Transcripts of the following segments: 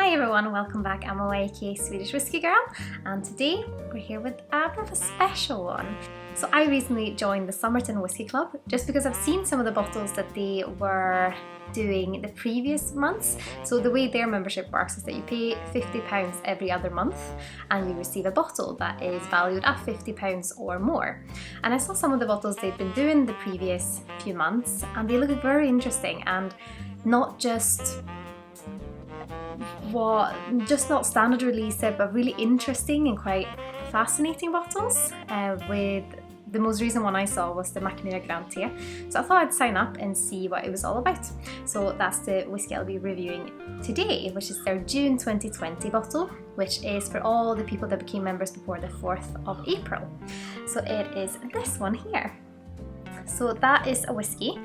Hi everyone, welcome back. I'm oaky Swedish whiskey girl, and today we're here with a bit of a special one. So I recently joined the Summerton Whisky Club just because I've seen some of the bottles that they were doing the previous months. So the way their membership works is that you pay £50 every other month and you receive a bottle that is valued at £50 or more. And I saw some of the bottles they've been doing the previous few months and they look very interesting, and not not standard release, but really interesting and quite fascinating bottles. With the most recent one I saw was the Macmillan Grant. So I thought I'd sign up and see what it was all about. So that's the whiskey I'll be reviewing today, which is their June 2020 bottle, which is for all the people that became members before the 4th of April. So it is this one here. So that is a whiskey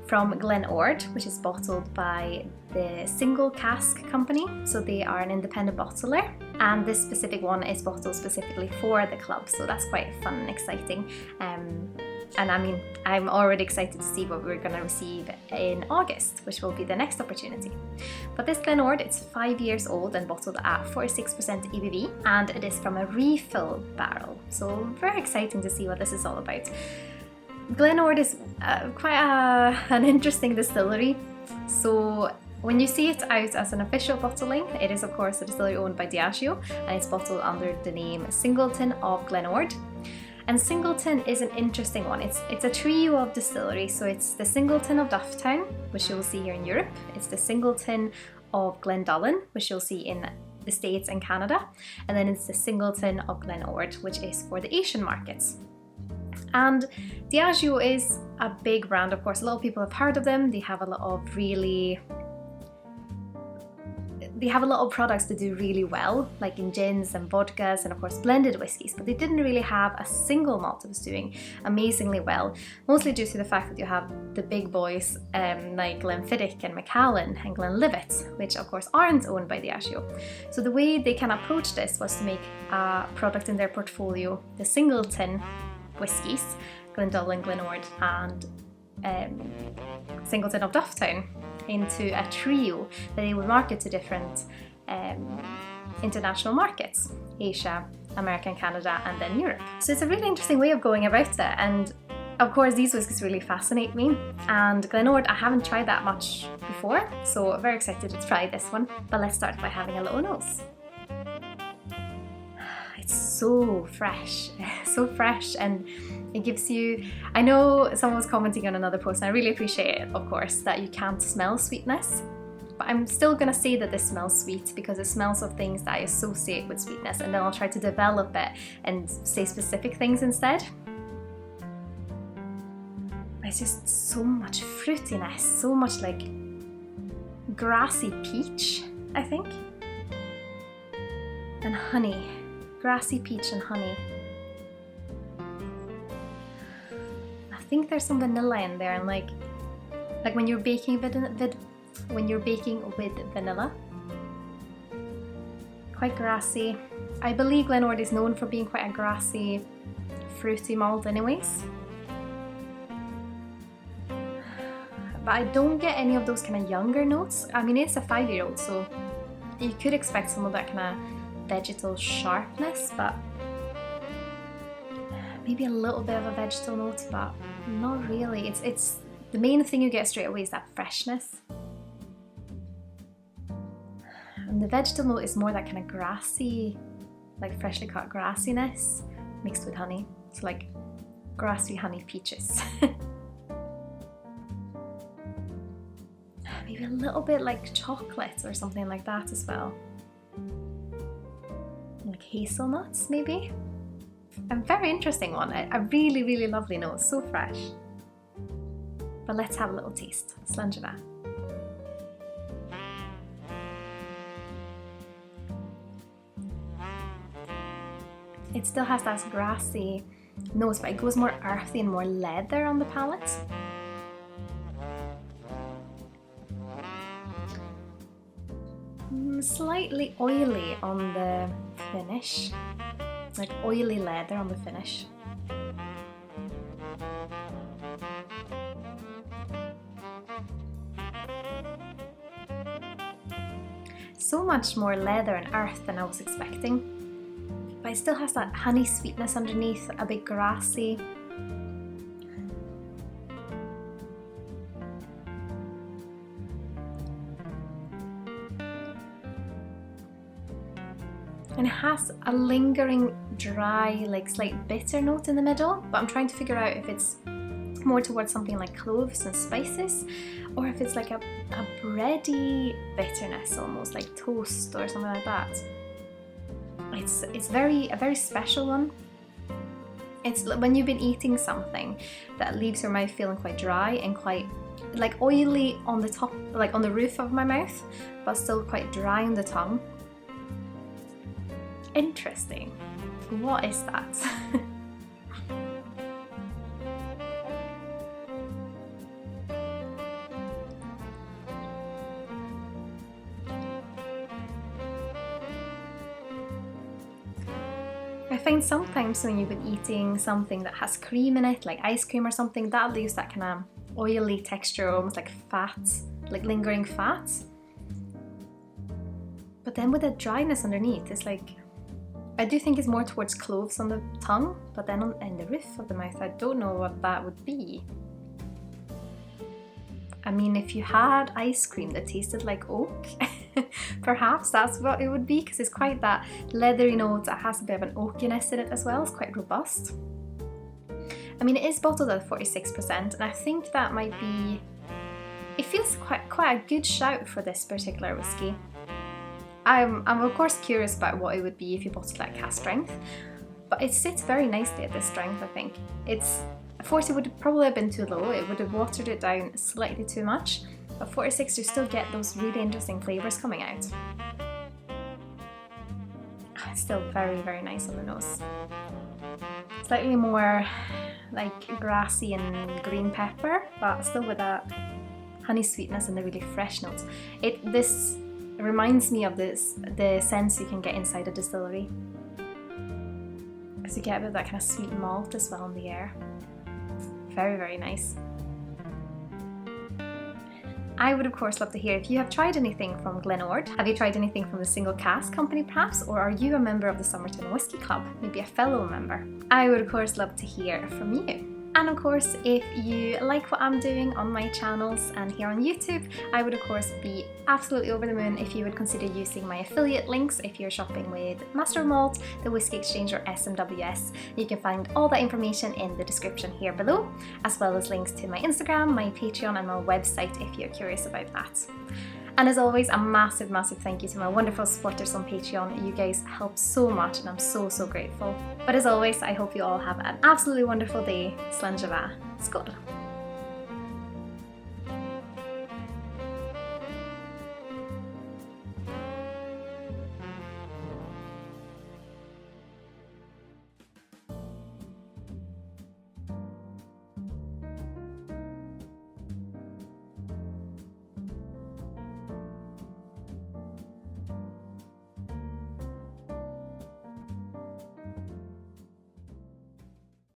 from Glen Ord, which is bottled by the Single Cask company. So they are an independent bottler, and this specific one is bottled specifically for the club. So that's quite fun and exciting. And I mean, I'm already excited to see what we're going to receive in August, which will be the next opportunity. But this Glen Ord, it's 5 years old and bottled at 46% ABV, and it is from a refill barrel. So very exciting to see what this is all about. Glen Ord is quite an interesting distillery. So when you see it out as an official bottling, it is of course a distillery owned by Diageo, and it's bottled under the name Singleton of Glen Ord. And Singleton is an interesting one. It's a trio of distilleries. So it's the Singleton of Dufftown, which you'll see here in Europe. It's the Singleton of Glendullan, which you'll see in the States and Canada. And then it's the Singleton of Glen Ord, which is for the Asian markets. And Diageo is a big brand, of course. A lot of people have heard of them. They have a lot of products that do really well, like in gins and vodkas and of course blended whiskies, but they didn't really have a single malt that was doing amazingly well, mostly due to the fact that you have the big boys like Glenfiddich and Macallan and Glenlivet, which of course aren't owned by Diageo. So the way they can approach this was to make a product in their portfolio, the Singleton whiskies, Glendullan, Glen Ord and Singleton of Dufftown, into a trio that they would market to different international markets, Asia, America and Canada, and then Europe. So it's a really interesting way of going about it, and of course these whiskies really fascinate me, and Glen Ord I haven't tried that much before, so I'm very excited to try this one. But let's start by having a little nose. It's so fresh, and it gives you, I know someone was commenting on another post, and I really appreciate it, of course, that you can't smell sweetness, but I'm still gonna say that this smells sweet because it smells of things that I associate with sweetness, and then I'll try to develop it and say specific things instead. It's just so much fruitiness, so much like grassy peach, I think, and honey. Grassy peach and honey. I think there's some vanilla in there, and like when you're baking with vanilla. Quite grassy. I believe Glen Ord is known for being quite a grassy, fruity malt anyways. But I don't get any of those kind of younger notes. I mean, it's a 5-year-old, so you could expect some of that kind of vegetal sharpness, but maybe a little bit of a vegetal note, but not really. It's the main thing you get straight away is that freshness, and the vegetal note is more that kind of grassy, like freshly cut grassiness mixed with honey. It's like grassy honey peaches. Maybe a little bit like chocolate or something like that as well. Like hazelnuts, maybe? A very interesting one. A really, really lovely note, so fresh. But let's have a little taste. Slunge that. It still has that grassy note, but it goes more earthy and more leather on the palate. Slightly oily on the finish, like oily leather on the finish. so much more leather and earth than I was expecting. But it still has that honey sweetness underneath, a bit grassy. And it has a lingering dry, like slight bitter note in the middle, but I'm trying to figure out if it's more towards something like cloves and spices, or if it's like a bready bitterness, almost like toast or something like that. It's a very special one. It's when you've been eating something that leaves your mouth feeling quite dry and quite like oily on the top, like on the roof of my mouth, but still quite dry on the tongue. Interesting. What is that? I find sometimes when you've been eating something that has cream in it, like ice cream or something, that leaves that kind of oily texture, almost like fat, like lingering fat. But then with the dryness underneath, it's like, I do think it's more towards cloves on the tongue, but then in the roof of the mouth, I don't know what that would be. I mean, if you had ice cream that tasted like oak, perhaps that's what it would be, because it's quite that leathery note that has a bit of an oakiness in it as well. It's quite robust. I mean, it is bottled at 46%, and I think that might be, it feels quite a good shout for this particular whiskey. I'm of course curious about what it would be if you bottled at cask strength, but it sits very nicely at this strength, I think. 40 would probably have been too low, it would have watered it down slightly too much, but 46 you still get those really interesting flavours coming out. It's still very nice on the nose. Slightly more like grassy and green pepper, but still with that honey sweetness and the really fresh notes. This reminds me of the sense you can get inside a distillery. So you get a bit of that kind of sweet malt as well in the air. Very nice. I would of course love to hear if you have tried anything from Glen Ord. Have you tried anything from the Single Cask Company perhaps? Or are you a member of the Summerton Whisky Club? Maybe a fellow member? I would of course love to hear from you. And of course, if you like what I'm doing on my channels and here on YouTube, I would of course be absolutely over the moon if you would consider using my affiliate links if you're shopping with Master of Malt, the Whisky Exchange or SMWS. You can find all that information in the description here below, as well as links to my Instagram, my Patreon and my website if you're curious about that. And as always, a massive thank you to my wonderful supporters on Patreon. You guys help so much and I'm so grateful. But as always, I hope you all have an absolutely wonderful day. Slán Skål!